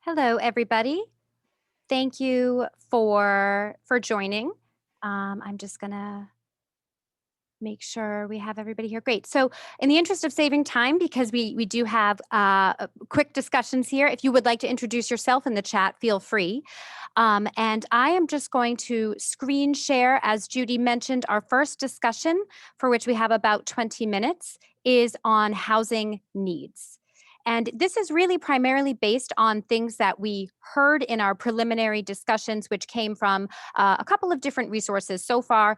Hello, everybody. Thank you for joining. I'm just gonna make sure we have everybody here. Great. So, in the interest of saving time, because we do have quick discussions here, if you would like to introduce yourself in the chat, feel free. And I am just going to screen share, as Judy mentioned, our first discussion, for which we have about 20 minutes, is on housing needs. And this is really primarily based on things that we heard in our preliminary discussions, which came from a couple of different resources so far.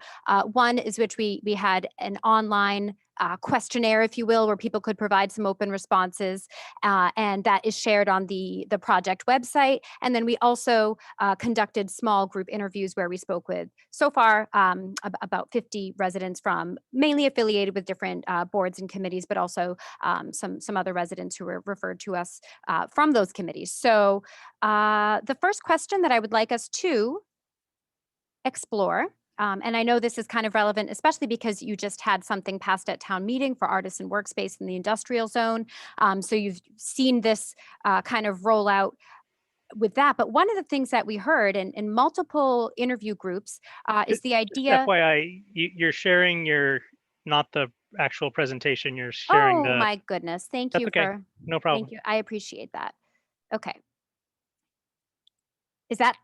One is which we had an online questionnaire, if you will, where people could provide some open responses, and that is shared on the project website. And then we also conducted small group interviews where we spoke with, so far, about 50 residents from mainly affiliated with different boards and committees, but also some other residents who were referred to us from those committees. So the first question that I would like us to explore, and I know this is kind of relevant, especially because you just had something passed at town meeting for artisan workspace in the industrial zone. So you've seen this kind of roll out with that. But one of the things that we heard in multiple interview groups is the Just idea. FYI, you're sharing not the actual presentation, you're sharing Oh the, my goodness. Thank that's you okay, for, no thank problem. you. I appreciate that. Okay. Is that,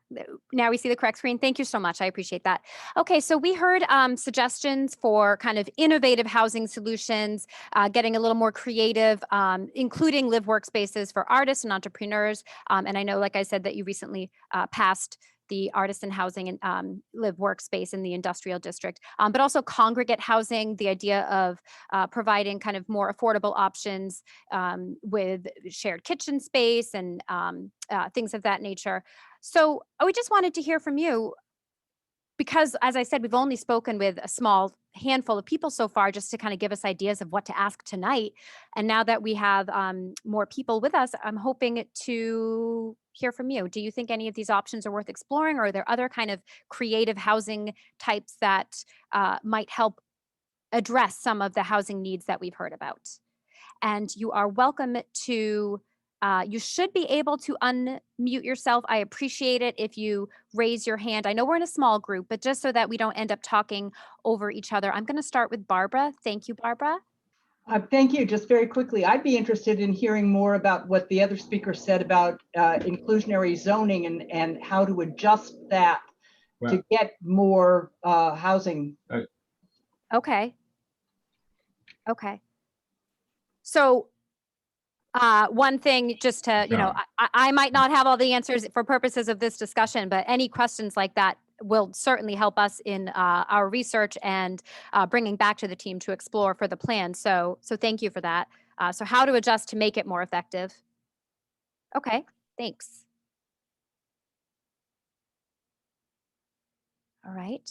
now we see the correct screen? Thank you so much. I appreciate that. Okay, so we heard suggestions for kind of innovative housing solutions, getting a little more creative, including live workspaces for artists and entrepreneurs. And I know, like I said, that you recently passed the artisan housing and live workspace in the industrial district, but also congregate housing, the idea of providing kind of more affordable options with shared kitchen space and things of that nature. So we just wanted to hear from you because, as I said, we've only spoken with a small handful of people so far, just to kind of give us ideas of what to ask tonight. And now that we have more people with us, I'm hoping to hear from you. Do you think any of these options are worth exploring, or are there other kind of creative housing types that might help address some of the housing needs that we've heard about? And you are welcome to, you should be able to unmute yourself. I appreciate it if you raise your hand. I know we're in a small group, but just so that we don't end up talking over each other, I'm going to start with Barbara. Thank you, Barbara. Thank you. Just very quickly, I'd be interested in hearing more about what the other speaker said about inclusionary zoning and how to adjust that to get more housing. Okay. Okay. So one thing, just to, I might not have all the answers for purposes of this discussion, but any questions like that will certainly help us in our research and bringing back to the team to explore for the plan. So thank you for that. So how to adjust to make it more effective. Okay, thanks. All right.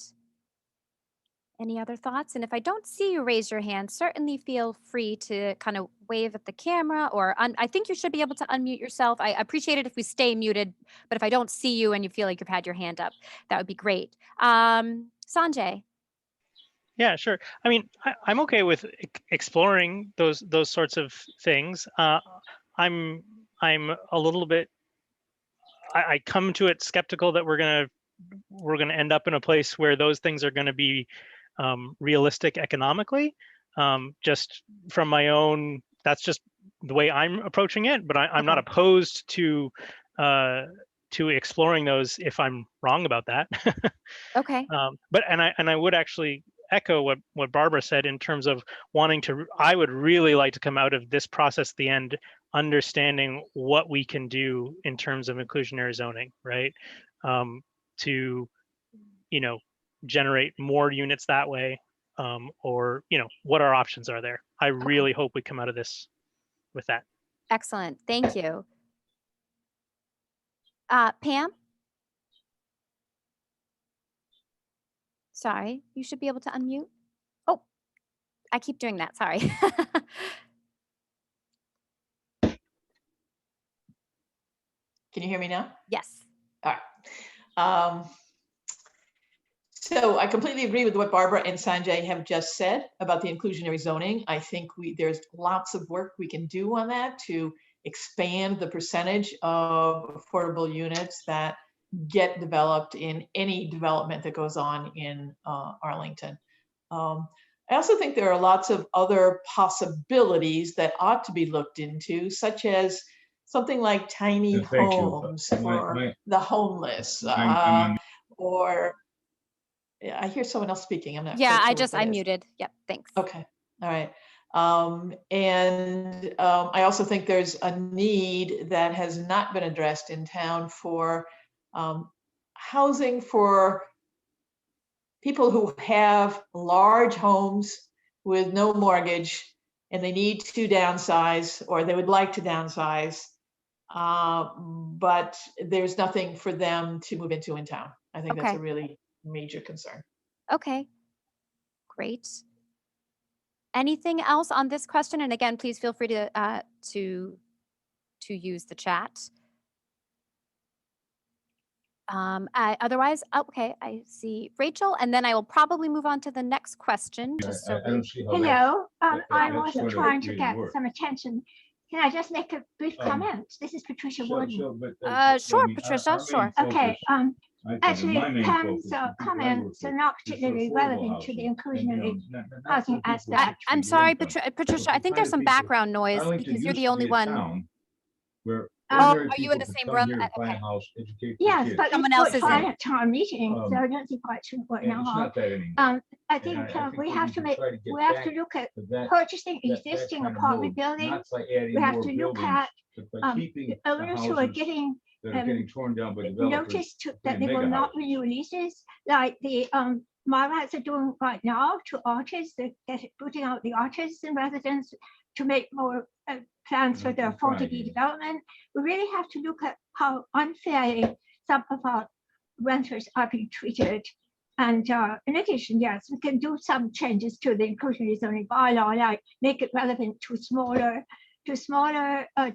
Any other thoughts? And if I don't see you raise your hand, certainly feel free to kind of wave at the camera, or I think you should be able to unmute yourself. I appreciate it if we stay muted, but if I don't see you and you feel like you've had your hand up, that would be great. Sanjay. Yeah, sure. I mean, I'm okay with exploring those sorts of things. I'm a little bit, I come to it skeptical that we're gonna end up in a place where those things are gonna be realistic economically. Just from my own, that's just the way I'm approaching it. But I'm not opposed to exploring those if I'm wrong about that. Okay. But I would actually echo what Barbara said in terms of wanting to. I would really like to come out of this process at the end understanding what we can do in terms of inclusionary zoning, right? To generate more units that way, or what our options are there. I really hope we come out of this with that. Excellent. Thank you. Pam? Sorry, you should be able to unmute. Oh, I keep doing that. Sorry. Can you hear me now? Yes. All right. So I completely agree with what Barbara and Sanjay have just said about the inclusionary zoning. I think there's lots of work we can do on that to expand the percentage of affordable units that get developed in any development that goes on in Arlington. I also think there are lots of other possibilities that ought to be looked into, such as something like tiny homes for the homeless, or yeah, I hear someone else speaking. I'm not Yeah, quite sure what that I is. muted. Yep, thanks. Okay, all right. I also think there's a need that has not been addressed in town for housing for people who have large homes with no mortgage and they need to downsize, or they would like to downsize, but there's nothing for them to move into in town. I think that's a Okay. really major concern. Okay, great. Anything else on this question? And again, please feel free to use the chat. Otherwise, okay, I see Rachel, and then I will probably move on to the next question. Just so I don't see how Hello, I'm that's also gonna trying to really get work. some attention. Can I just make a brief comment? This is Patricia Wooden. Sure, Patricia, sure. Okay, actually, Pam's comments comments are not particularly relevant to the inclusionary housing aspect. I'm sorry, Patricia, I think there's some background noise because you're the only one. Are you in the same room? Okay. Yes, but someone this else was is fine in. at town meeting, so I don't see quite sure what now. I think we have to look at purchasing existing apartment buildings. We have to look at the owners who are getting notice that they will not renew leases, like the Marriotts are doing right now to artists. They're putting out the artists in residence to make more plans for their 40B development. We really have to look at how unfairly some of our renters are being treated. And in addition, yes, we can do some changes to the inclusionary zoning bylaw, like make it relevant to smaller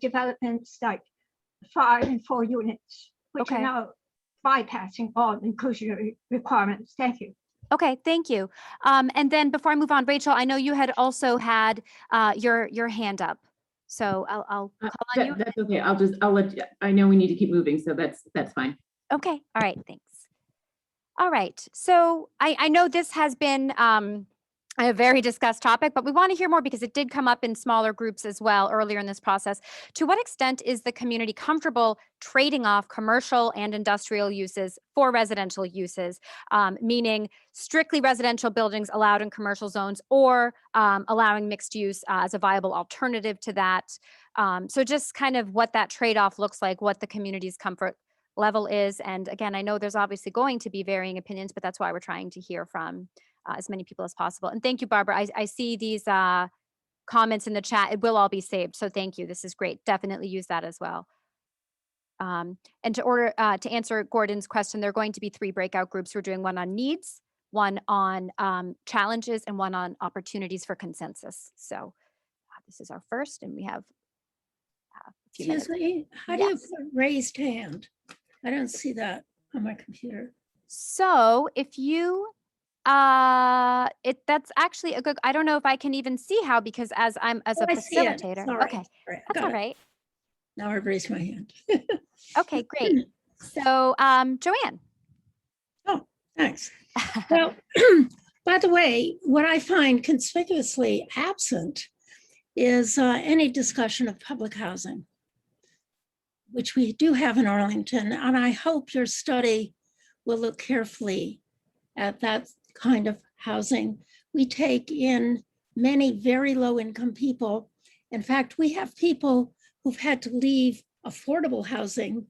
developments like 5 and 4 units, which are now bypassing all inclusionary requirements. Thank you. Okay, thank you. And then before I move on, Rachel, I know you had also had your hand up. So I'll call on you. That's okay. I'll let you, I know we need to keep moving, so that's fine. Okay, all right, thanks. All right, so I know this has been a very discussed topic, but we want to hear more because it did come up in smaller groups as well earlier in this process. To what extent is the community comfortable trading off commercial and industrial uses for residential uses, meaning strictly residential buildings allowed in commercial zones, or allowing mixed use as a viable alternative to that? So just kind of what that trade-off looks like, what the community's comfort level is. And again, I know there's obviously going to be varying opinions, but that's why we're trying to hear from as many people as possible. And thank you, Barbara. I see these comments in the chat. It will all be saved. So thank you. This is great. Definitely use that as well. And to answer Gordon's question, there are going to be 3 breakout groups. We're doing one on needs, one on challenges, and one on opportunities for consensus. So this is our first, and we have a few minutes. Excuse me, how do you put raised hand? I don't see that on my computer. So if you that's actually a good, I don't know if I can even see how, because as I'm a facilitator. Sorry. Okay, that's all right. Now I've raised my hand. Okay, great. So Joanne. Oh, thanks. Well, by the way, what I find conspicuously absent is any discussion of public housing, which we do have in Arlington. And I hope your study will look carefully at that kind of housing. We take in many very low income people. In fact, we have people who've had to leave affordable housing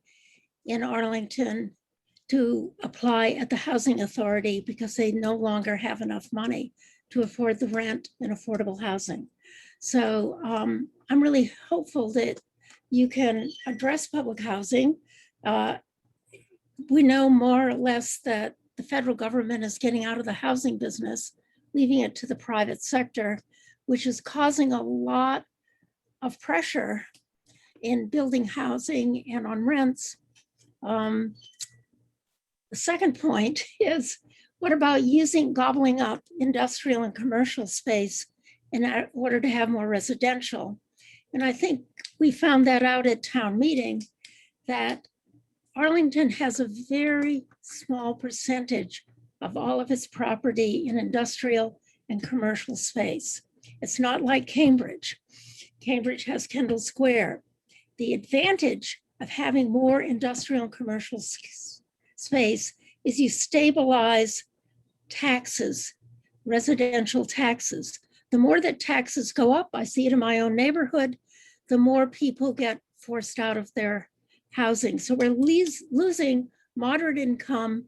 in Arlington to apply at the housing authority because they no longer have enough money to afford the rent in affordable housing. So I'm really hopeful that you can address public housing. We know more or less that the federal government is getting out of the housing business, leaving it to the private sector, which is causing a lot of pressure in building housing and on rents. The second point is, what about gobbling up industrial and commercial space in order to have more residential? And I think we found that out at town meeting, that Arlington has a very small percentage of all of its property in industrial and commercial space. It's not like Cambridge. Cambridge has Kendall Square. The advantage of having more industrial and commercial space is you stabilize taxes, residential taxes. The more that taxes go up, I see it in my own neighborhood, the more people get forced out of their housing. So we're losing moderate income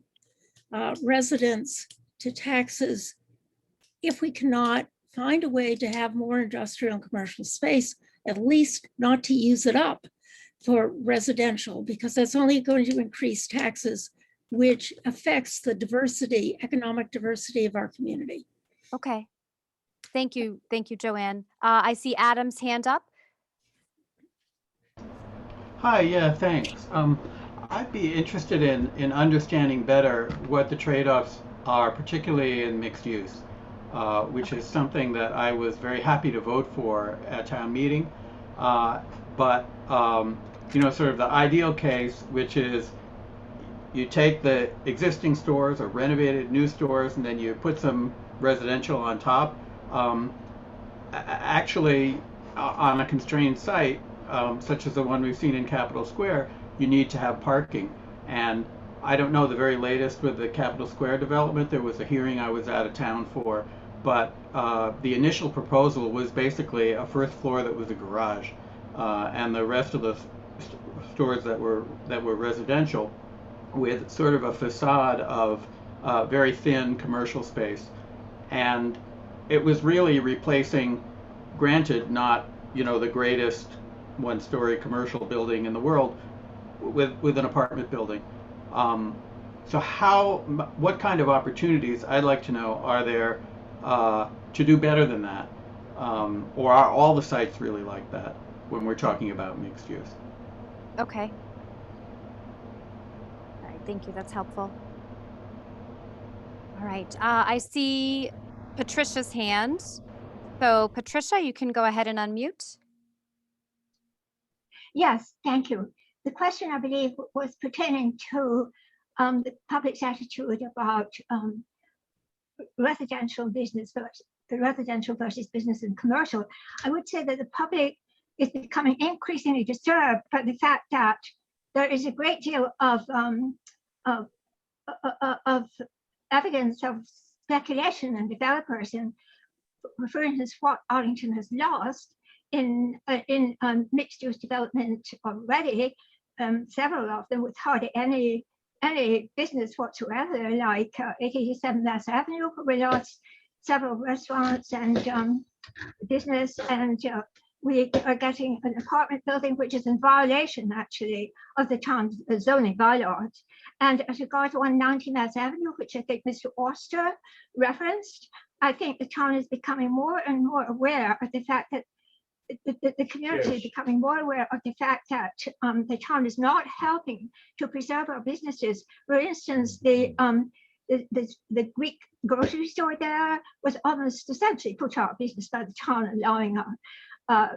residents to taxes if we cannot find a way to have more industrial and commercial space, at least not to use it up for residential, because that's only going to increase taxes, which affects the diversity, economic diversity of our community. Okay. Thank you, Joanne. I see Adam's hand up. Hi, yeah, thanks. I'd be interested in understanding better what the trade-offs are, particularly in mixed use, which is something that I was very happy to vote for at town meeting. But you know, sort of the ideal case, which is you take the existing stores or renovated new stores and then you put some residential on top. Actually, on a constrained site, such as the one we've seen in Capitol Square, you need to have parking. And I don't know the very latest with the Capitol Square development. There was a hearing I was out of town for, but the initial proposal was basically a first floor that was a garage, and the rest of the stores that were residential, with sort of a facade of very thin commercial space. And it was really replacing, granted, not, you know, the greatest one-story commercial building in the world, with an apartment building. So what kind of opportunities, I'd like to know, are there to do better than that? Or are all the sites really like that when we're talking about mixed use? Okay. All right, thank you, that's helpful. All right, I see Patricia's hand. So Patricia, you can go ahead and unmute. Yes, thank you. The question, I believe, was pertaining to the public's attitude about residential versus business and commercial. I would say that the public is becoming increasingly disturbed by the fact that there is a great deal of evidence of speculation and developers, and for instance, what Arlington has lost in mixed-use development already, several of them with hardly any business whatsoever, like 887 Mass Avenue, where we lost several restaurants and business, and we are getting an apartment building which is in violation, actually, of the town's zoning bylaws. And as regards to 190 Mass Avenue, which I think Mr. Oster referenced, I think the town is becoming more and more aware of the fact that the community is becoming more aware of the fact that the town is not helping to preserve our businesses. For instance, the Greek grocery store there was almost essentially put out of business by the town, allowing a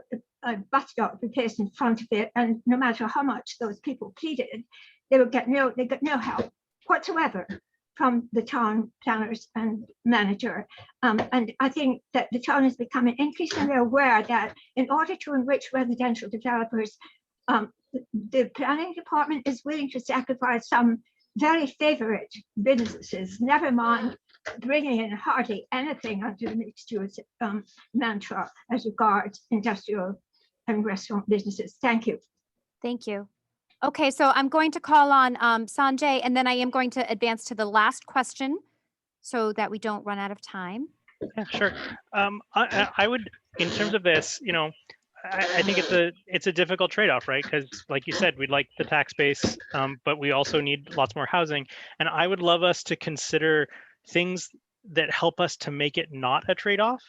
bus stop to be placed in front of it, and no matter how much those people pleaded, they got no help whatsoever from the town planners and manager. And I think that the town is becoming increasingly aware that in order to enrich residential developers, the planning department is willing to sacrifice some very favorite businesses, never mind bringing in hardly anything under the mixed use mantra as regards industrial and restaurant businesses. Thank you. Thank you. Okay, so I'm going to call on Sanjay, and then I am going to advance to the last question so that we don't run out of time. Yeah, sure. I would, in terms of this, you know, I think it's a difficult trade-off, right? Because like you said, we'd like the tax base, but we also need lots more housing. And I would love us to consider things that help us to make it not a trade-off.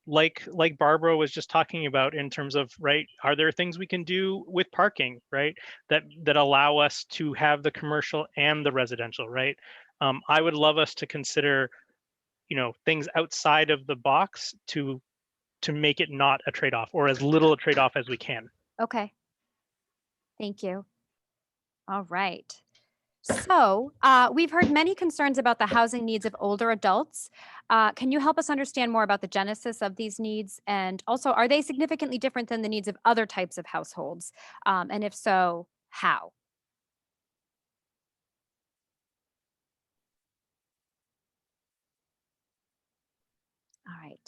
Like Barbara was just talking about in terms of, right, are there things we can do with parking, right, that allow us to have the commercial and the residential, right? I would love us to consider, you know, things outside of the box to make it not a trade-off, or as little a trade-off as we can. Okay. Thank you. All right. So we've heard many concerns about the housing needs of older adults. Can you help us understand more about the genesis of these needs? And also, are they significantly different than the needs of other types of households? And if so, how? All right.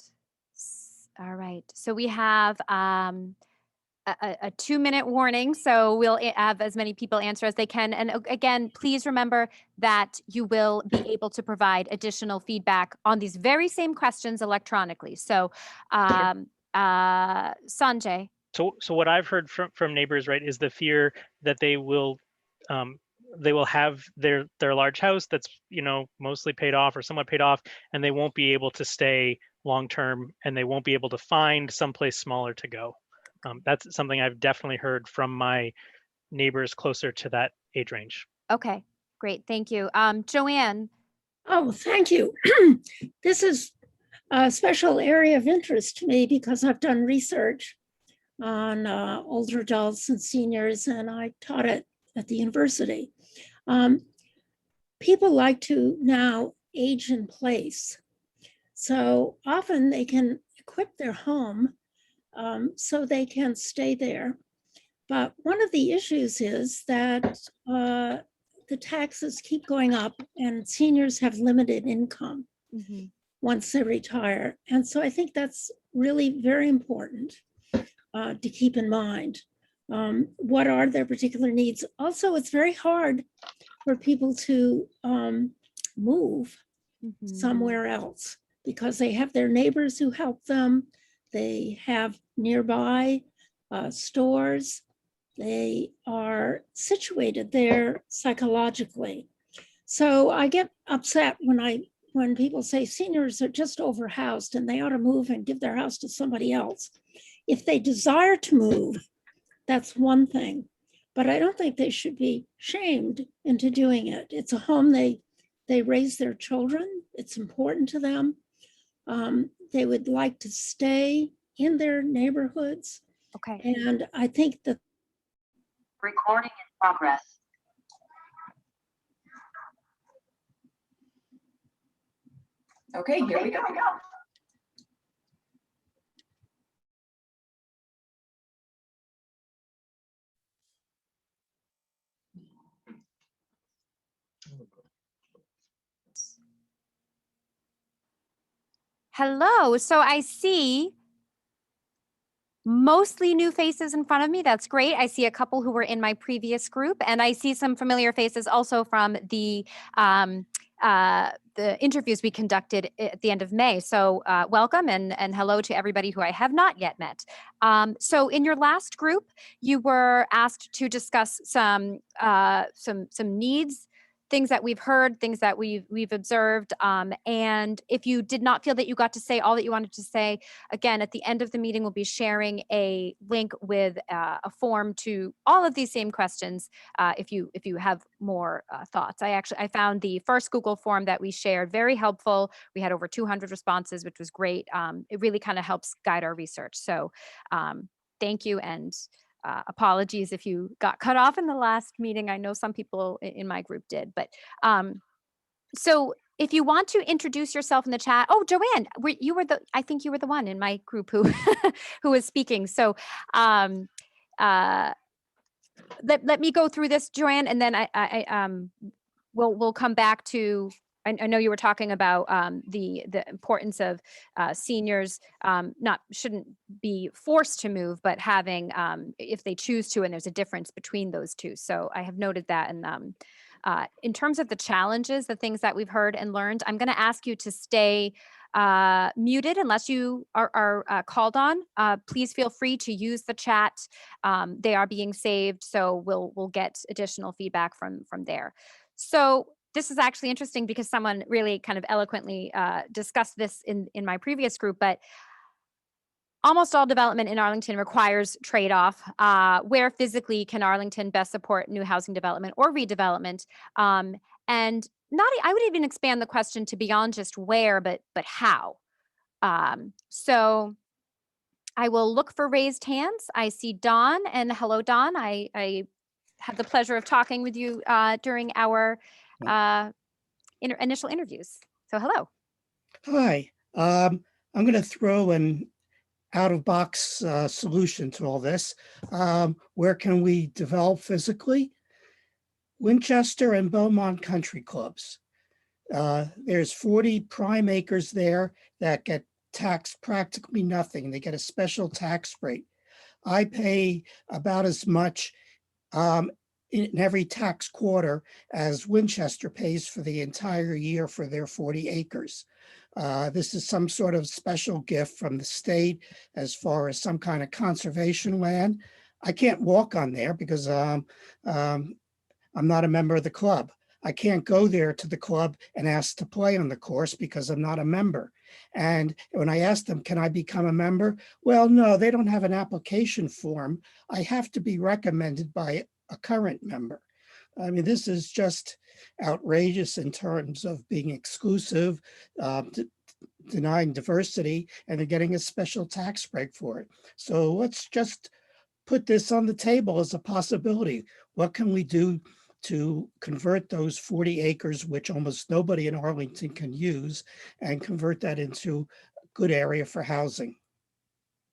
All right. So we have a 2-minute warning. So we'll have as many people answer as they can. And again, please remember that you will be able to provide additional feedback on these very same questions electronically. So Sanjay. So what I've heard from neighbors, right, is the fear that um, they will have their large house that's, you know, mostly paid off or somewhat paid off, and they won't be able to stay long term, and they won't be able to find someplace smaller to go. That's something I've definitely heard from my neighbors closer to that age range. Okay, great. Thank you. Joanne. Oh, thank you. This is a special area of interest to me because I've done research on older adults and seniors, and I taught it at the university. People like to now age in place. So often they can equip their home so they can stay there. But one of the issues is that the taxes keep going up and seniors have limited income once they retire. And so I think that's really very important to keep in mind. What are their particular needs? Also, it's very hard for people to move somewhere else because they have their neighbors who help them. They have nearby stores. They are situated there psychologically. So I get upset when people say seniors are just overhoused and they ought to move and give their house to somebody else. If they desire to move, that's one thing, but I don't think they should be shamed into doing it. It's a home they raise their children. It's important to them. They would like to stay in their neighborhoods. Okay. And I think that recording in progress. Okay, here we go. Hello. So I see mostly new faces in front of me. That's great. I see a couple who were in my previous group, and I see some familiar faces also from the interviews we conducted at the end of May. So welcome and hello to everybody who I have not yet met. So in your last group, you were asked to discuss some needs, things that we've heard, things that we've observed. And if you did not feel that you got to say all that you wanted to say, again, at the end of the meeting, we'll be sharing a link with a form to all of these same questions if you have more thoughts. I found the first Google form that we shared very helpful. We had over 200 responses, which was great. It really kind of helps guide our research. So thank you, and apologies if you got cut off in the last meeting. I know some people in my group did, but so if you want to introduce yourself in the chat. Oh, Joanne, I think you were the one in my group who who was speaking. So let me go through this, Joanne, and then we'll come back to. I know you were talking about the importance of seniors shouldn't be forced to move, but having if they choose to, and there's a difference between those two. So I have noted that. And in terms of the challenges, the things that we've heard and learned, I'm going to ask you to stay muted unless you are called on. Please feel free to use the chat. They are being saved, so we'll get additional feedback from there. So this is actually interesting because someone really kind of eloquently discussed this in my previous group, but almost all development in Arlington requires trade-off. Where physically can Arlington best support new housing development or redevelopment? And I would even expand the question to beyond just where, but how. So I will look for raised hands. I see Dawn, and hello, Dawn. I had the pleasure of talking with you during our initial interviews. So hello. Hi. I'm going to throw an out-of-box solution to all this. Where can we develop physically? Winchester and Beaumont country clubs. There's 40 prime acres there that get taxed practically nothing. They get a special tax rate. I pay about as much in every tax quarter as Winchester pays for the entire year for their 40 acres. This is some sort of special gift from the state as far as some kind of conservation land. I can't walk on there because I'm not a member of the club. I can't go there to the club and ask to play on the course because I'm not a member. And when I asked them, can I become a member? Well, no, they don't have an application form. I have to be recommended by a current member. I mean, this is just outrageous in terms of being exclusive, denying diversity, and they're getting a special tax break for it. So let's just put this on the table as a possibility. What can we do to convert those 40 acres, which almost nobody in Arlington can use, and convert that into a good area for housing?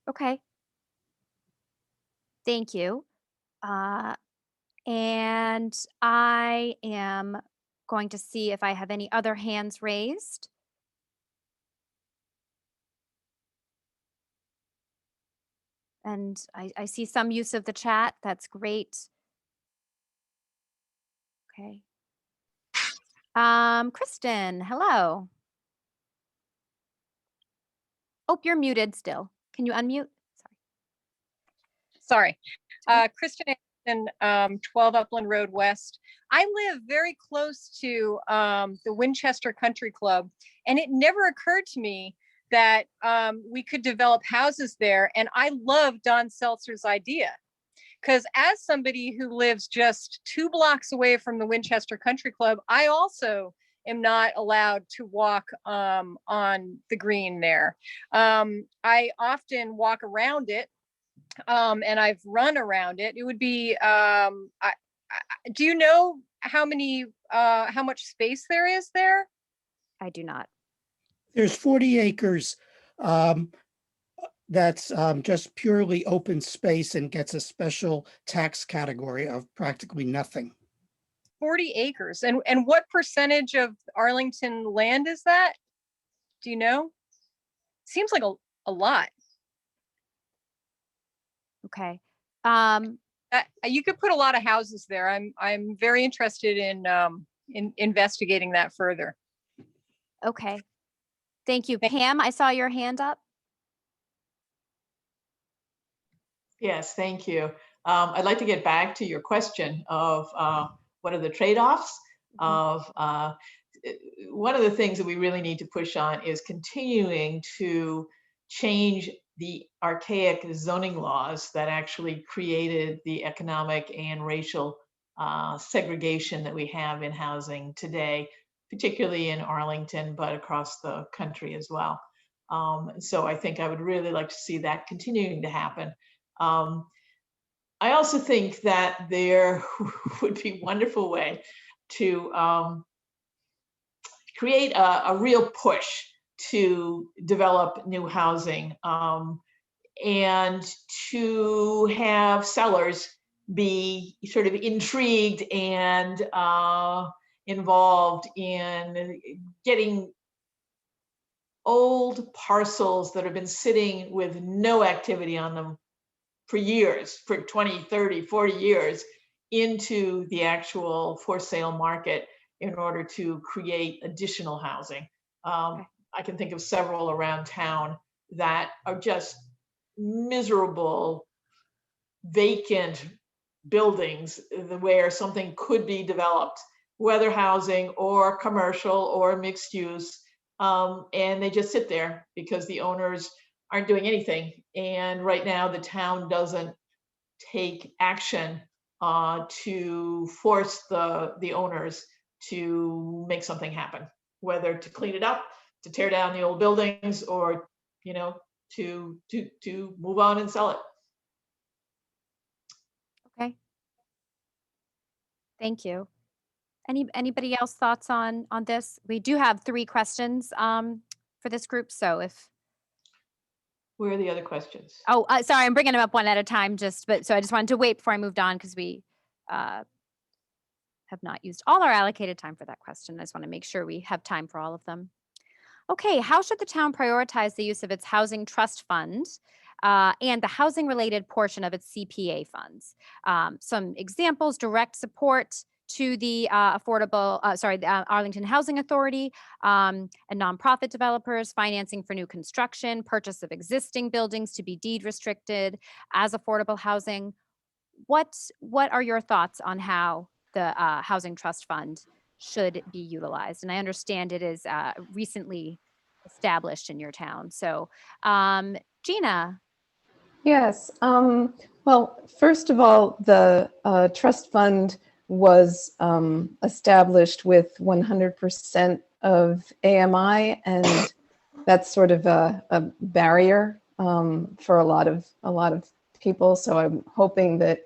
Okay. Thank you. And I am going to see if I have any other hands raised. And I see some use of the chat. That's great. Okay. Kristen, hello. Oh, you're muted still. Can you unmute? Sorry. Kristen Anderson, 12 Upland Road West. I live very close to the Winchester Country Club, and it never occurred to me that we could develop houses there. And I love Don Seltzer's idea, because as somebody who lives just 2 blocks away from the Winchester Country Club, I also am not allowed to walk on the green there. I often walk around it, and I've run around it. It would be, do you know how much space there is there? I do not. There's 40 acres. That's just purely open space and gets a special tax category of practically nothing. 40 acres. And what percentage of Arlington land is that? Do you know? Seems like a lot. Okay. You could put a lot of houses there. I'm very interested in investigating that further. Okay. Thank you. Pam, I saw your hand up. Yes, thank you. I'd like to get back to your question of what are the trade-offs of one of the things that we really need to push on is continuing to change the archaic zoning laws that actually created the economic and racial segregation that we have in housing today, particularly in Arlington, but across the country as well. So I think I would really like to see that continuing to happen. I also think that there would be a wonderful way to create a real push to develop new housing and to have sellers be sort of intrigued and involved in getting old parcels that have been sitting with no activity on them for years, for 20, 30, 40 years, into the actual for sale market in order to create additional housing. I can think of several around town that are just miserable, vacant buildings where something could be developed, whether housing or commercial or mixed use, and they just sit there because the owners aren't doing anything. And right now the town doesn't take action to force the owners to make something happen, whether to clean it up, to tear down the old buildings, or to move on and sell it. Okay. Thank you. Anybody else thoughts on this? We do have 3 questions for this group. So if Where are the other questions? sorry, I'm bringing them up one at a time. So I just wanted to wait before I moved on because we have not used all our allocated time for that question. I just want to make sure we have time for all of them. Okay, how should the town prioritize the use of its housing trust fund and the housing related portion of its CPA funds? Some examples: direct support to the Arlington Housing Authority and nonprofit developers, financing for new construction, purchase of existing buildings to be deed restricted as affordable housing. What are your thoughts on how the Housing Trust Fund should be utilized? And I understand it is recently established in your town. So Gina. Yes. Well, first of all, the trust fund was established with 100% of AMI, and that's sort of a barrier for a lot of people. So I'm hoping that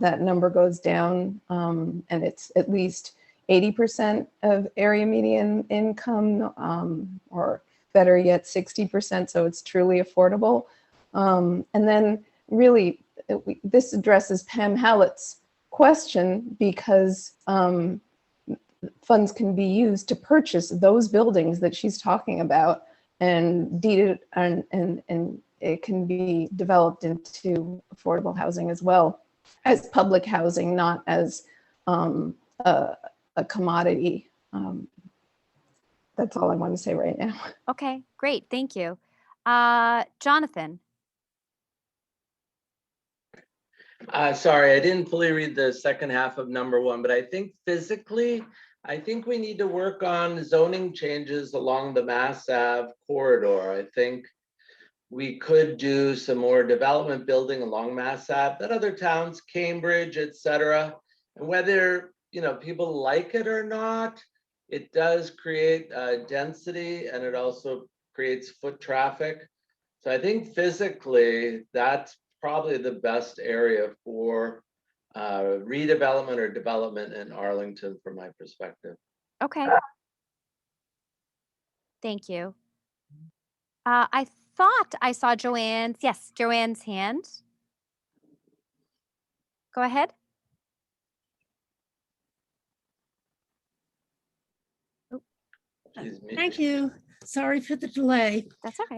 number goes down, and it's at least 80% of area median income, or better yet, 60%. So it's truly affordable. And then really, this addresses Pam Hallett's question, because funds can be used to purchase those buildings that she's talking about and deed it, and it can be developed into affordable housing as well as public housing, not as a commodity. That's all I want to say right now. Okay, great. Thank you. Jonathan. Sorry, I didn't fully read the second half of number 1, but I think physically, I think we need to work on zoning changes along the Mass Ave corridor. I think we could do some more development building along Mass Ave that other towns, Cambridge, etc. And whether, people like it or not, it does create density, and it also creates foot traffic. So I think physically, that's probably the best area for redevelopment or development in Arlington, from my perspective. Okay. Thank you. I thought I saw Joanne's hand. Go ahead. Thank you. Sorry for the delay. That's okay.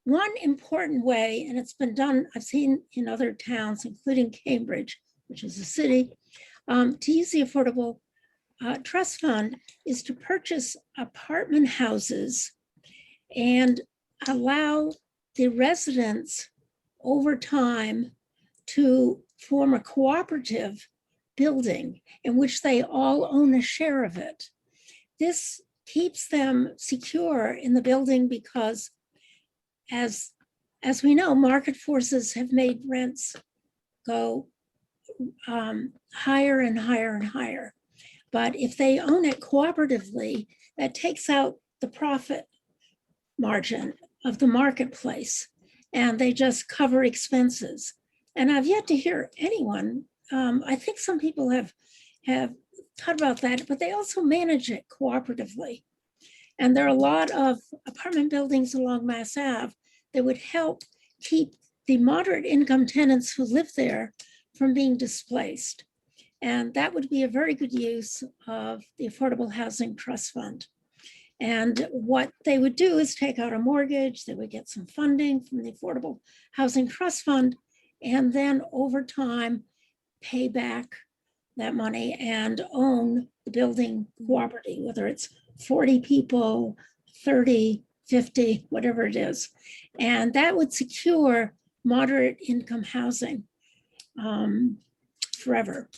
One important way, and it's been done, I've seen in other towns, including Cambridge, which is a city, to use the Affordable Trust Fund, is to purchase apartment houses and allow the residents over time to form a cooperative building in which they all own a share of it. This keeps them secure in the building because, as we know, market forces have made rents go higher and higher and higher. But if they own it cooperatively, that takes out the profit margin of the marketplace, and they just cover expenses. And I've yet to hear anyone, I think some people have thought about that, but they also manage it cooperatively. And there are a lot of apartment buildings along Mass Ave that would help keep the moderate income tenants who live there from being displaced. And that would be a very good use of the Affordable Housing Trust Fund. And what they would do is take out a mortgage, they would get some funding from the Affordable Housing Trust Fund, and then over time pay back that money and own the building cooperative, whether it's 40 people, 30, 50, whatever it is. And that would secure moderate income housing forever.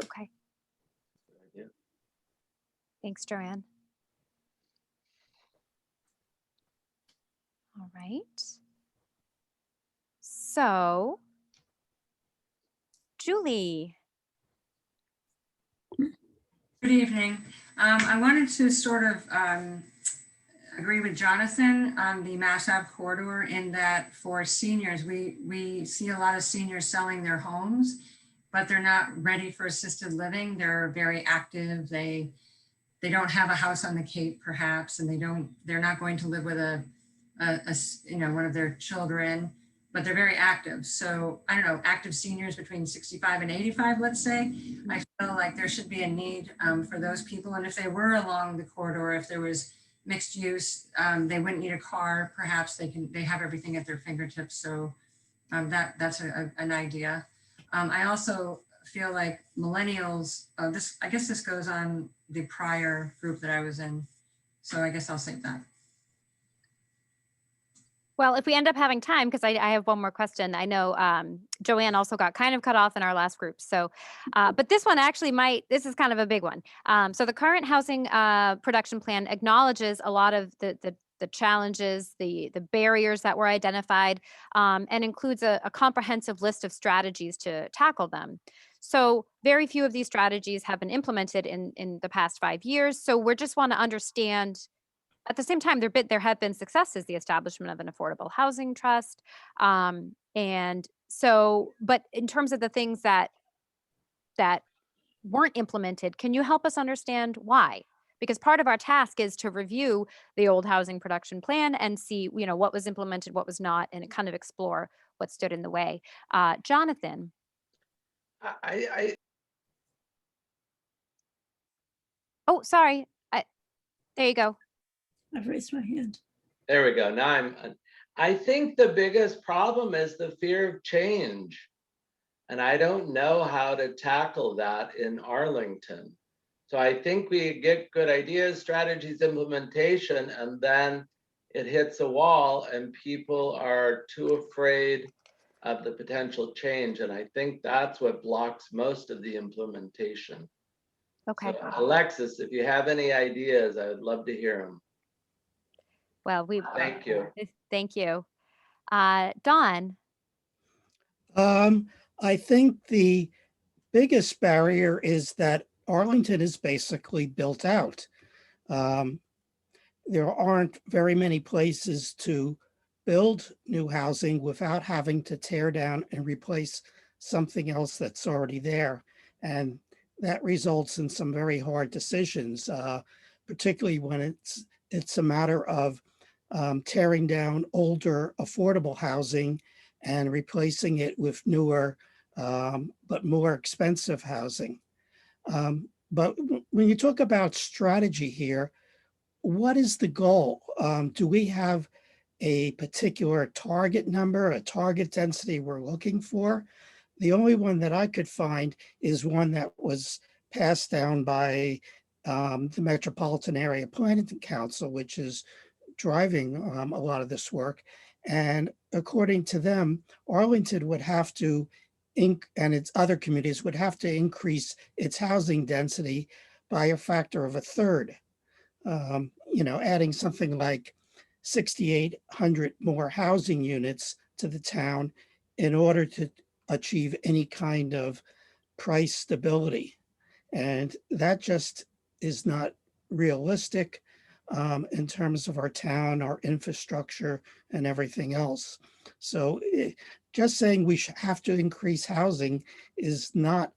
Okay. Thanks, Joanne. All right. So, Julie. Good evening. I wanted to sort of agree with Jonathan on the Mass Ave corridor in that for seniors, we see a lot of seniors selling their homes, but they're not ready for assisted living. They're very active. They don't have a house on the Cape perhaps, and they're not going to live with one of their children, but they're very active. So I don't know, active seniors between 65 and 85, let's say. I feel like there should be a need for those people. And if they were along the corridor, if there was mixed use, they wouldn't need a car. Perhaps they have everything at their fingertips. So that's an idea. I also feel like millennials, I guess this goes on the prior group that I was in. So I guess I'll save that. Well, if we end up having time, because I have one more question. I know Joanne also got kind of cut off in our last group. So, but this one actually this is kind of a big one. So the current housing production plan acknowledges a lot of the challenges, the barriers that were identified, and includes a comprehensive list of strategies to tackle them. So very few of these strategies have been implemented in the past 5 years. So we just want to understand. At the same time, there have been successes, the establishment of an affordable housing trust. And so, but in terms of the things that weren't implemented, can you help us understand why? Because part of our task is to review the old housing production plan and see, what was implemented, what was not, and kind of explore what stood in the way. Jonathan. Oh, sorry. There you go. I've raised my hand. There we go. Now I think the biggest problem is the fear of change. And I don't know how to tackle that in Arlington. So I think we get good ideas, strategies, implementation, and then it hits a wall and people are too afraid of the potential change. And I think that's what blocks most of the implementation. Okay. So, Alexis, if you have any ideas, I would love to hear them. Well, thank you. Thank you. Dawn. I think the biggest barrier is that Arlington is basically built out. There aren't very many places to build new housing without having to tear down and replace something else that's already there. And that results in some very hard decisions, particularly when it's a matter of tearing down older affordable housing and replacing it with newer but more expensive housing. But when you talk about strategy here, what is the goal? Do we have a particular target number, a target density we're looking for? The only one that I could find is one that was passed down by the Metropolitan Area Planning Council, which is driving a lot of this work. And according to them, Arlington would have to, and its other communities would have to increase its housing density by a factor of a third. Adding something like 6,800 more housing units to the town in order to achieve any kind of price stability. And that just is not realistic in terms of our town, our infrastructure, and everything else. So just saying we have to increase housing is not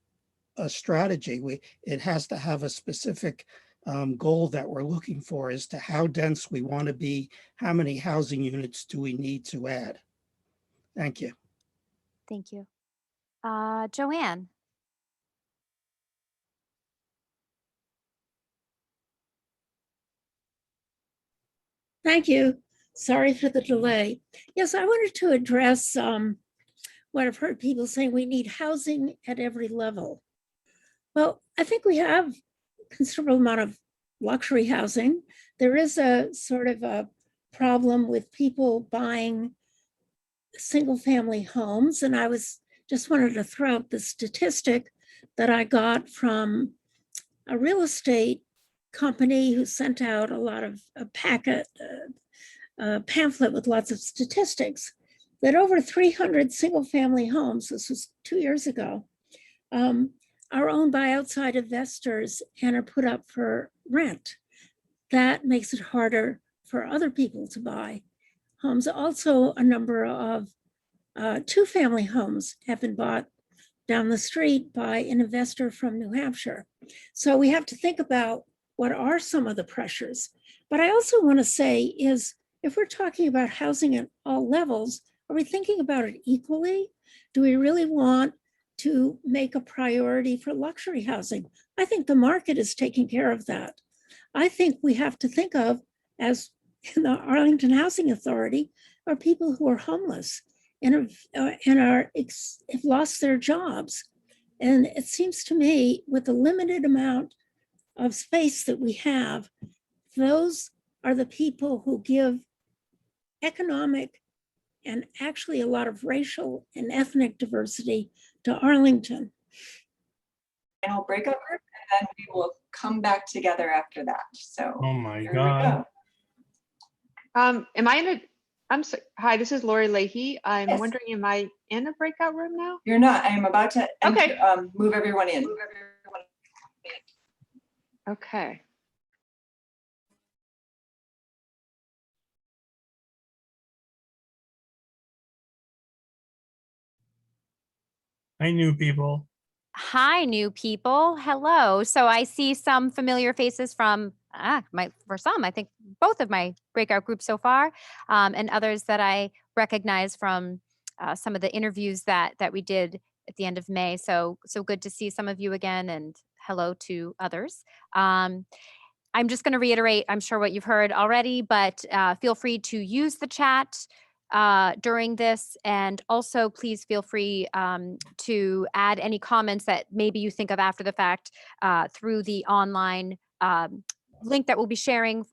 a strategy. It has to have a specific goal that we're looking for as to how dense we want to be, how many housing units do we need to add. Thank you. Thank you. Joanne. Thank you. Sorry for the delay. Yes, I wanted to address what I've heard people saying, we need housing at every level. Well, I think we have a considerable amount of luxury housing. There is a sort of a problem with people buying single family homes. And I just wanted to throw out the statistic that I got from a real estate company who sent out a lot of a pamphlet with lots of statistics, that over 300 single family homes, this was 2 years ago, are owned by outside investors and are put up for rent. That makes it harder for other people to buy homes. Also, a number of two-family homes have been bought down the street by an investor from New Hampshire. So we have to think about what are some of the pressures. But I also want to say is, if we're talking about housing at all levels, are we thinking about it equally? Do we really want to make a priority for luxury housing? I think the market is taking care of that. I think we have to think of, as in the Arlington Housing Authority, are people who are homeless and have lost their jobs. And it seems to me, with the limited amount of space that we have, those are the people who give economic and actually a lot of racial and ethnic diversity to Arlington. Final breakout group, and then we will come back together after that. So oh my here God. we go. Am I in a, I'm sorry, hi, this is Lori Leahy. I'm Yes. wondering, am I in a breakout room now? You're not. I am about to Okay. move everyone in. Okay. Hi, new people. Hi, new people. Hello. So I see some familiar faces from for some, I think both of my breakout groups so far, and others that I recognize from some of the interviews that we did at the end of May. So good to see some of you again, and hello to others. I'm just going to reiterate, I'm sure what you've heard already, but feel free to use the chat during this, and also please feel free to add any comments that maybe you think of after the fact through the online link that we'll be sharing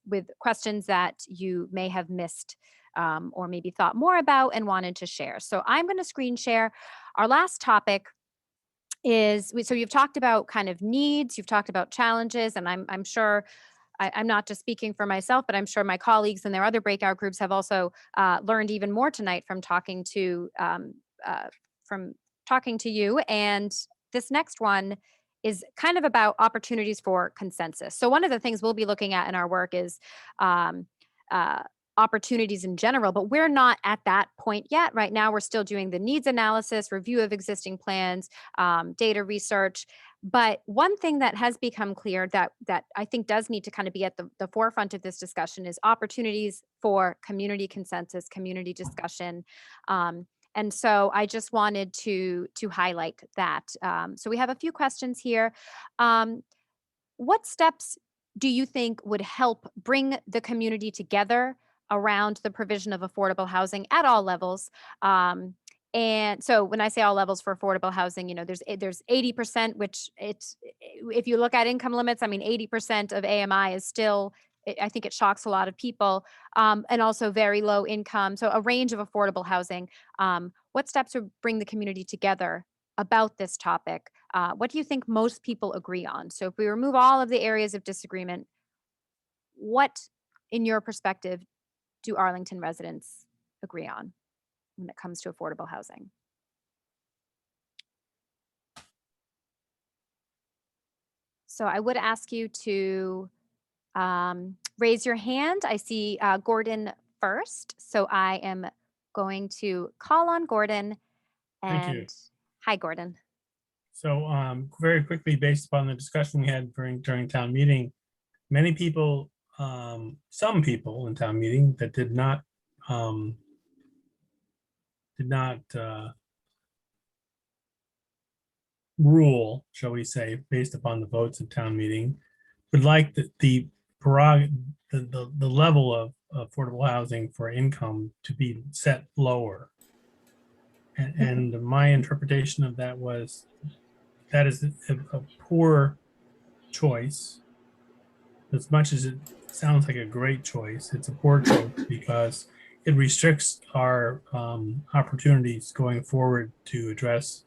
with questions that you may have missed or maybe thought more about and wanted to share. So I'm going to screen share. Our last topic is, so you've talked about kind of needs, you've talked about challenges, and I'm sure I'm not just speaking for myself, but I'm sure my colleagues and their other breakout groups have also learned even more tonight from talking to you. And this next one is kind of about opportunities for consensus. So one of the things we'll be looking at in our work is opportunities in general, but we're not at that point yet. Right now, we're still doing the needs analysis, review of existing plans, data research. But one thing that has become clear that I think does need to kind of be at the forefront of this discussion is opportunities for community consensus, community discussion. And so I just wanted to highlight that. So we have a few questions here. What steps do you think would help bring the community together around the provision of affordable housing at all levels? And so when I say all levels for affordable housing, you know, there's 80%, which if you look at income limits, I mean, 80% of AMI is still, I think it shocks a lot of people, and also very low income. So a range of affordable housing. What steps would bring the community together about this topic? What do you think most people agree on? So if we remove all of the areas of disagreement, what, in your perspective, do Arlington residents agree on when it comes to affordable housing? So I would ask you to raise your hand. I see Gordon first. So I am going to call on Gordon. Thank you. And hi, Gordon. So very quickly, based upon the discussion we had during town meeting, many people, some people in town meeting that did not rule, shall we say, based upon the votes of town meeting, would like the level of affordable housing for income to be set lower. And my interpretation of that was that is a poor choice. As much as it sounds like a great choice, it's a poor choice because it restricts our opportunities going forward to address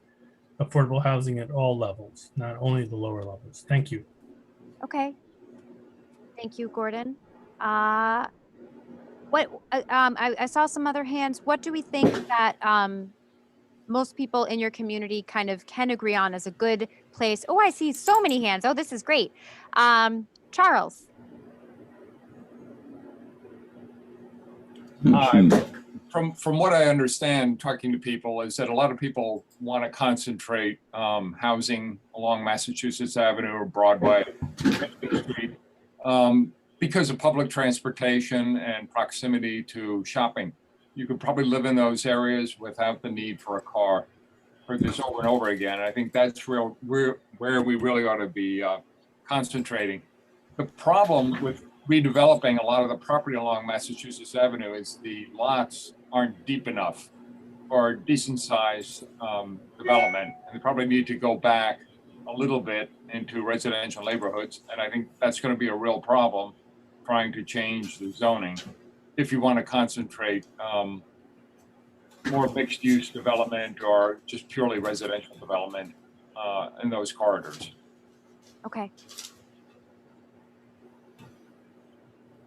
affordable housing at all levels, not only the lower levels. Thank you. Okay. Thank you, Gordon. I saw some other hands. What do we think that most people in your community kind of can agree on as a good place? Oh, I see so many hands. Oh, this is great. Charles. From what I understand, talking to people, is that a lot of people want to concentrate housing along Massachusetts Avenue or Broadway Street because of public transportation and proximity to shopping. You could probably live in those areas without the need for a car. Heard this over and over again. I think that's where we really ought to be concentrating. The problem with redeveloping a lot of the property along Massachusetts Avenue is the lots aren't deep enough for decent sized development. And they probably need to go back a little bit into residential neighborhoods. And I think that's going to be a real problem trying to change the zoning if you want to concentrate more mixed use development or just purely residential development in those corridors. Okay.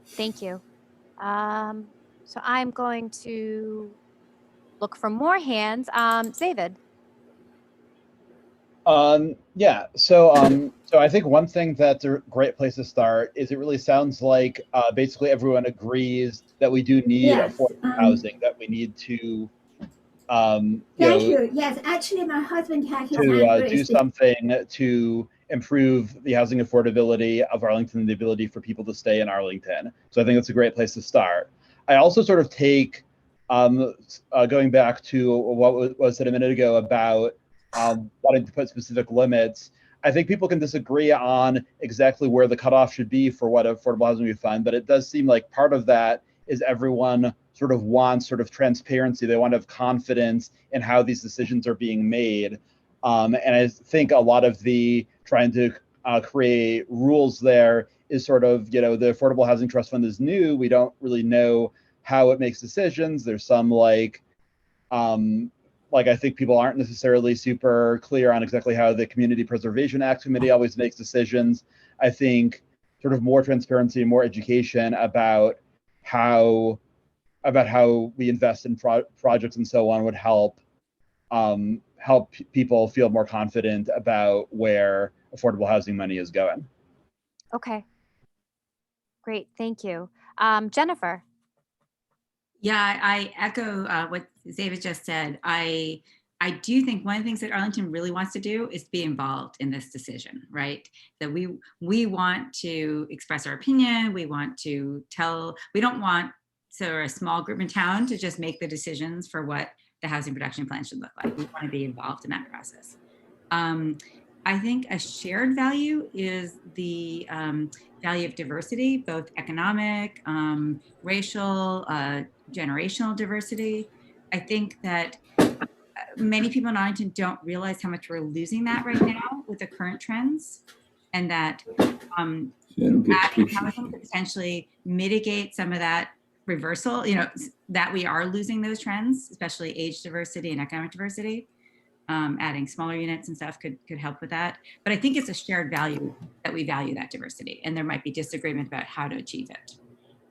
Thank you. So I'm going to look for more hands. David. Yeah, so I think one thing that's a great place to start is it really sounds like basically everyone agrees that we do need affordable housing, that we need to Thank you. Yes, actually, my husband had his hand do something to improve the housing affordability of Arlington and the ability for people to stay in Arlington. So I think that's a great place to start. I also sort of take, going back to what was said a minute ago about wanting to put specific limits. I think people can disagree on exactly where the cutoff should be for what affordable housing we fund, but it does seem like part of that is everyone sort of wants sort of transparency. They want to have confidence in how these decisions are being made. And I think a lot of the trying to create rules there is sort of, you know, the Affordable Housing Trust Fund is new. We don't really know how it makes decisions. There's some like I think people aren't necessarily super clear on exactly how the Community Preservation Act Committee always makes decisions. I think sort of more transparency and more education about how we invest in projects and so on would help people feel more confident about where affordable housing money is going. Okay. Great. Thank you. Jennifer. Yeah, I echo what David just said. I do think one of the things that Arlington really wants to do is be involved in this decision, right? That we want to express our opinion. We want to we don't want a small group in town to just make the decisions for what the housing production plan should look like. We want to be involved in that process. I think a shared value is the value of diversity, both economic, racial, generational diversity. I think that many people in Arlington don't realize how much we're losing that right now with the current trends, and that adding housing could potentially mitigate some of that reversal, you know, that we are losing those trends, especially age diversity and economic diversity. Adding smaller units and stuff could help with that. But I think it's a shared value that we value that diversity, and there might be disagreement about how to achieve it.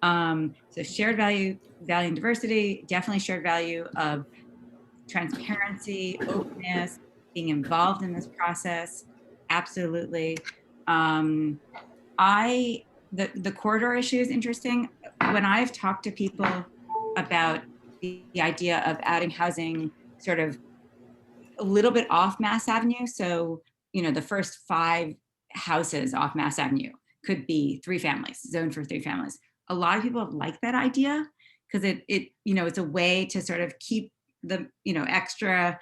So shared value and diversity, definitely shared value of transparency, openness, being involved in this process, absolutely. The corridor issue is interesting. When I've talked to people about the idea of adding housing sort of a little bit off Mass Avenue, so, you know, the first 5 houses off Mass Avenue could be 3 families, zoned for 3 families. A lot of people like that idea because it you know, it's a way to sort of keep the, you know, extra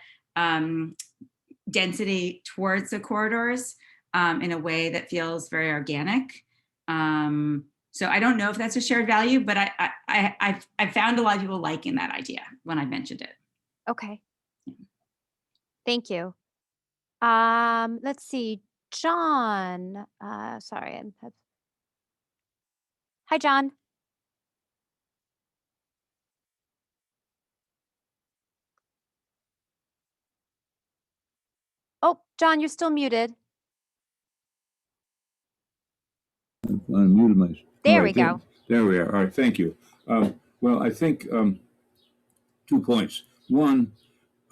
density towards the corridors in a way that feels very organic. So I don't know if that's a shared value, but I've found a lot of people liking that idea when I mentioned it. Okay. Thank you. Let's see, John. Sorry. Hi, John. Oh, John, you're still muted. Unmuted myself. There we go. There we are. All right, thank you. Well, I think 2 points. One,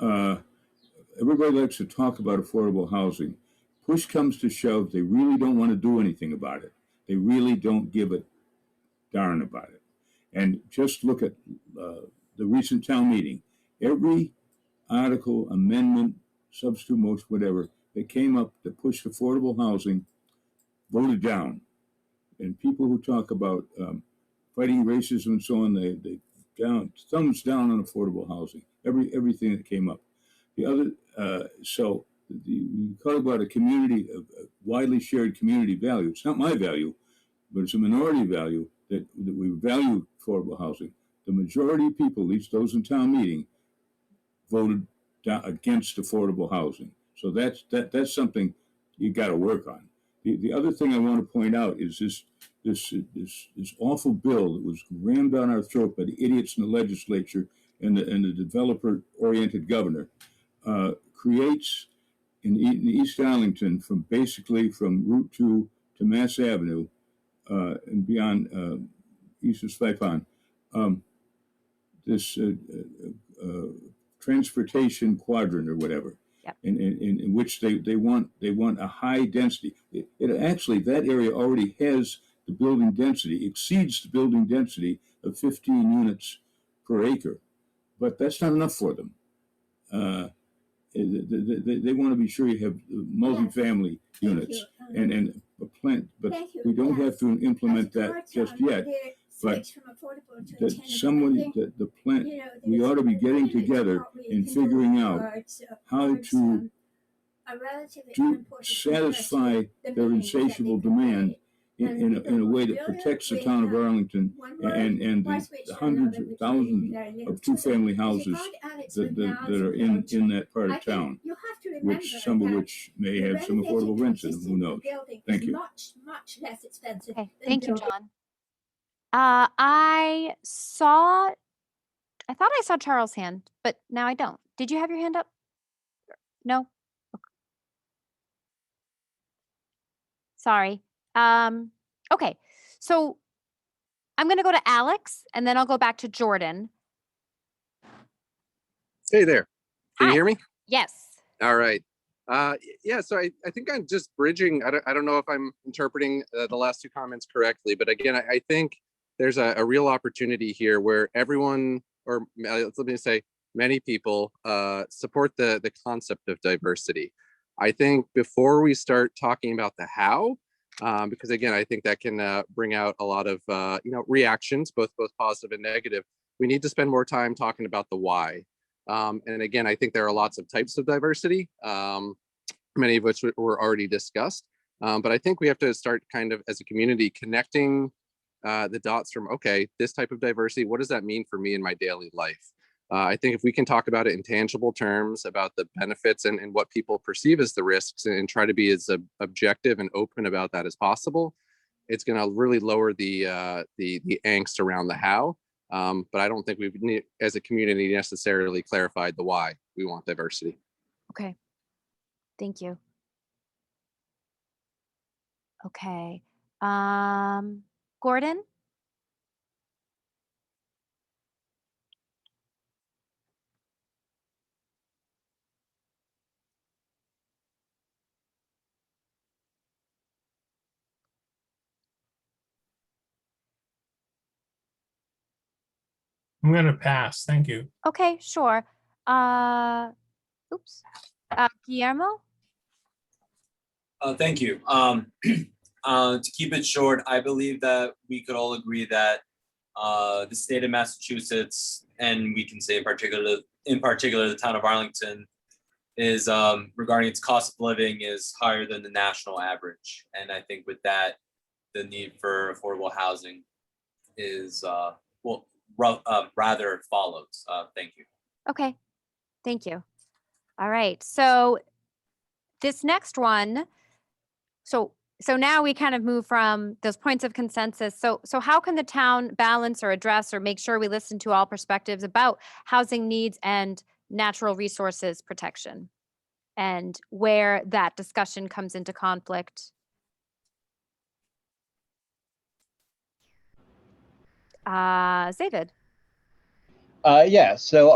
everybody likes to talk about affordable housing. Push comes to shove, they really don't want to do anything about it. They really don't give a darn about it. And just look at the recent town meeting. Every article, amendment, substitute motion, whatever, that came up that pushed affordable housing voted down. And people who talk about fighting racism and so on, they thumbs down on affordable housing. Everything that came up. The other, so you talk about a community, a widely shared community value. It's not my value, but it's a minority value that we value affordable housing. The majority of people, at least those in town meeting, voted down against affordable housing. So that's something you got to work on. The other thing I want to point out is this awful bill that was rammed down our throat by the idiots in the legislature and the developer-oriented governor creates in East Arlington, from Route 2 to Mass Avenue and beyond east of Spipon, this transportation quadrant or whatever. Yep. In which they want a high density. It actually, that area already has the building density, exceeds the building density of 15 units per acre, but that's not enough for them. They want to be sure you have multifamily units and a plant, but we don't have to implement that just yet. But that somebody, the plant, we ought to be getting together and figuring out how to satisfy their insatiable demand in a way that protects the town of Arlington and the hundreds of thousands of two-family houses that are in that part of town, some of which may have some affordable rents in them, who knows? Thank you. Much less expensive. Okay, thank you, John. I thought I saw Charles' hand, but now I don't. Did you have your hand up? No? Okay. Sorry. Okay, so I'm going to go to Alex and then I'll go back to Jordan. Hey there. Can Hi. you hear me? Yes. All right. Yeah, so I think I'm just bridging. I don't know if I'm interpreting the last two comments correctly, but again, I think there's a real opportunity here where everyone, or let me say many people, support the concept of diversity. I think before we start talking about the how, because again, I think that can bring out a lot of reactions, both positive and negative. We need to spend more time talking about the why. And again, I think there are lots of types of diversity, many of which were already discussed. But I think we have to start kind of as a community connecting the dots from, okay, this type of diversity, what does that mean for me in my daily life? I think if we can talk about it in tangible terms, about the benefits and what people perceive as the risks, and try to be as objective and open about that as possible, it's going to really lower the angst around the how. But I don't think we've, as a community, necessarily clarified the why we want diversity. Okay. Thank you. Okay. Gordon? I'm going to pass. Thank you. Okay, sure. Oops. Guillermo? Thank you. To keep it short, I believe that we could all agree that the state of Massachusetts, and we can say in particular the town of Arlington, is regarding its cost of living is higher than the national average. And I think with that, the need for affordable housing is rather follows. Thank you. Okay, thank you. All right, so this next one, so now we kind of move from those points of consensus. So how can the town balance or address or make sure we listen to all perspectives about housing needs and natural resources protection, and where that discussion comes into conflict? David? Yeah, so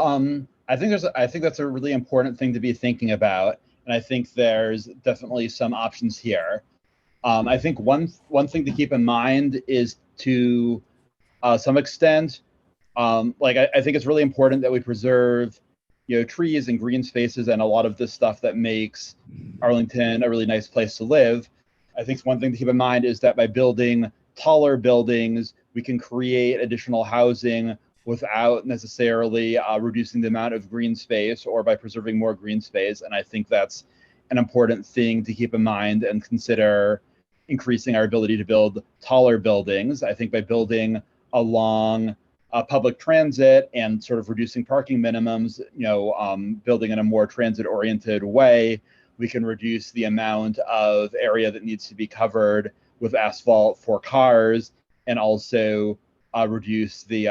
I think that's a really important thing to be thinking about, and I think there's definitely some options here. I think one thing to keep in mind is to some extent. Like I think it's really important that we preserve, trees and green spaces and a lot of this stuff that makes Arlington a really nice place to live. I think one thing to keep in mind is that by building taller buildings, we can create additional housing without necessarily reducing the amount of green space or by preserving more green space. And I think that's an important thing to keep in mind and consider increasing our ability to build taller buildings. I think by building along public transit and sort of reducing parking minimums, building in a more transit-oriented way, we can reduce the amount of area that needs to be covered with asphalt for cars, and also reduce the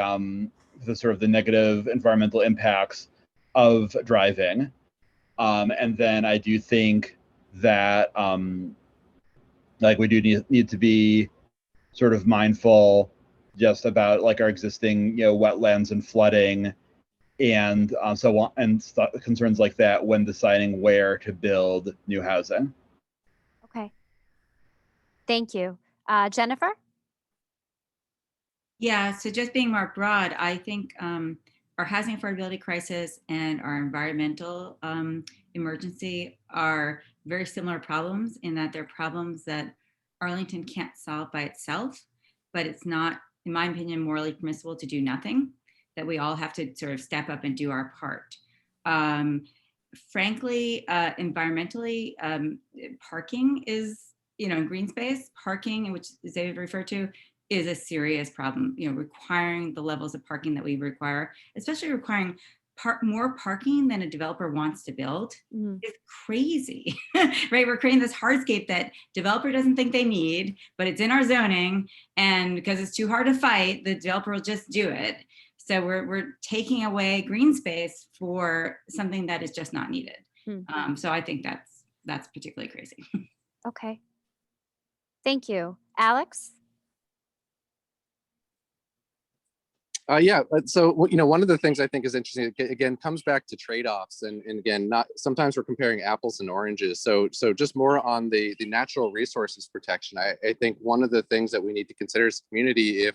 sort of the negative environmental impacts of driving. And then I do think that we do need to be sort of mindful just about like our existing wetlands and flooding and so on, and concerns like that when deciding where to build new housing. Okay. Thank you. Jennifer? Yeah, so just being more broad, I think our housing affordability crisis and our environmental emergency are very similar problems in that they're problems that Arlington can't solve by itself, but it's not, in my opinion, morally permissible to do nothing, that we all have to sort of step up and do our part. Frankly, environmentally, parking is, in green space, parking, which David referred to, is a serious problem. Requiring the levels of parking that we require, especially requiring more parking than a developer wants to build, is crazy, right? We're creating this hardscape that developer doesn't think they need, but it's in our zoning, and because it's too hard to fight, the developer will just do it. So we're taking away green space for something that is just not needed. So I think that's particularly crazy. Okay. Thank you. Alex? Yeah, so one of the things I think is interesting, again, comes back to trade-offs, and again, not sometimes we're comparing apples and oranges. So just more on the natural resources protection. I think one of the things that we need to consider as a community,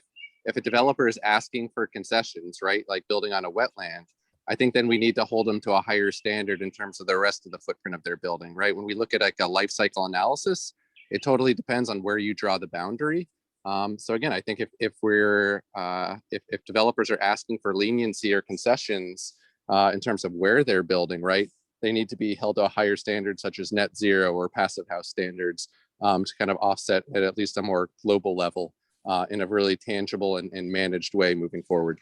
if a developer is asking for concessions, right, like building on a wetland, I think then we need to hold them to a higher standard in terms of the rest of the footprint of their building, right? When we look at like a life cycle analysis, it totally depends on where you draw the boundary. So again, I think if developers are asking for leniency or concessions in terms of where they're building, right, they need to be held to a higher standard, such as net zero or passive house standards, to kind of offset at least a more global level in a really tangible and managed way moving forward.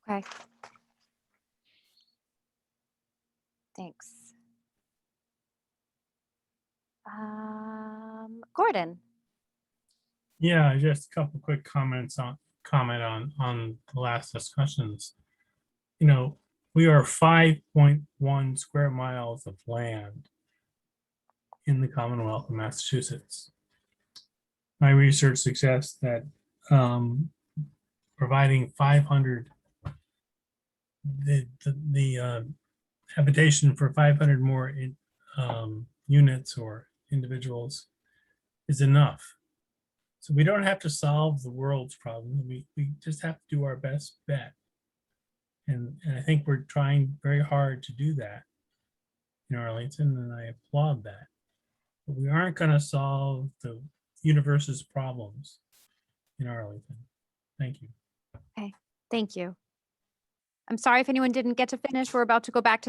Okay. Thanks. Gordon? Yeah, just a couple quick comment on the last discussions. We are 5.1 square miles of land in the Commonwealth of Massachusetts. My research suggests that providing 500, the habitation for 500 more units or individuals is enough. So we don't have to solve the world's problem. We just have to do our best bet. And I think we're trying very hard to do that in Arlington, and I applaud that. But we aren't going to solve the universe's problems in Arlington. Thank you. Okay, thank you. I'm sorry if anyone didn't get to finish. We're about to go back to